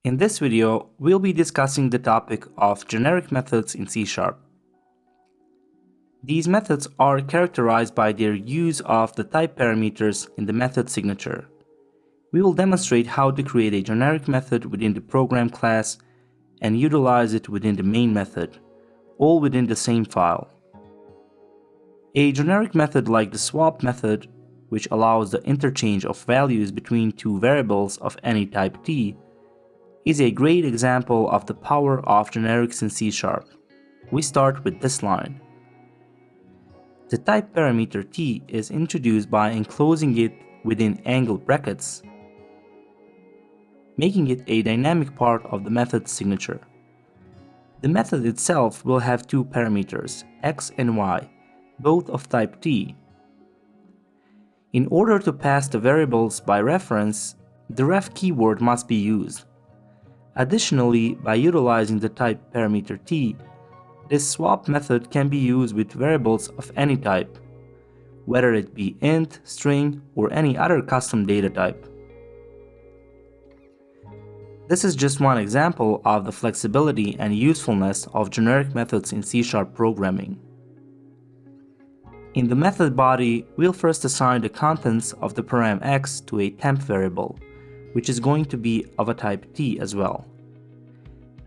In this video, we'll be discussing the topic of generic methods in C#. These methods are characterized by their use of the type parameters in the method signature. We will demonstrate how to create a generic method within the program class and utilize it within the main method, all within the same file. A generic method like the swap method, which allows the interchange of values between two variables of any type t, is a great example of the power of generics in C#. We start with this line. The type parameter t is introduced by enclosing it within angle brackets, making it a dynamic part of the method's signature. The method itself will have two parameters, x and y, both of type t. In order to pass the variables by reference, the ref keyword must be used. Additionally, by utilizing the type parameter t, this swap method can be used with variables of any type, whether it be int, string, or any other custom data type. This is just one example of the flexibility and usefulness of generic methods in C# programming. In the method body, we'll first assign the contents of the param x to a temp variable, which is going to be of a type t as well.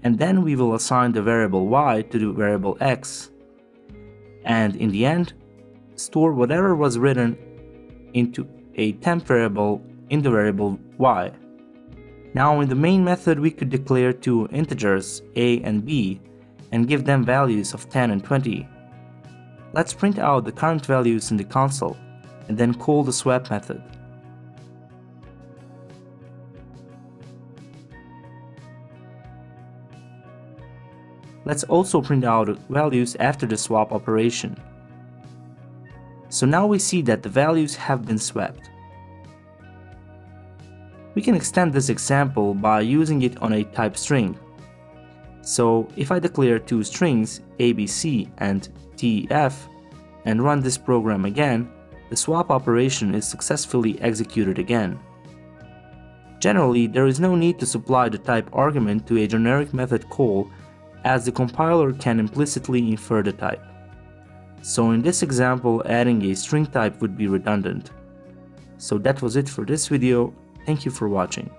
And then we will assign the variable y to the variable x, and in the end, store whatever was written into a temp variable in the variable y. Now in the main method, we could declare two integers a and b and give them values of 10 and 20. Let's print out the current values in the console and then call the swap method. Let's also print out values after the swap operation. So now we see that the values have been swapped. We can extend this example by using it on a type string. So if I declare two strings abc and tf and run this program again, the swap operation is successfully executed again. Generally, there is no need to supply the type argument to a generic method call, as the compiler can implicitly infer the type. So in this example, adding a string type would be redundant. So that was it for this video. Thank you for watching.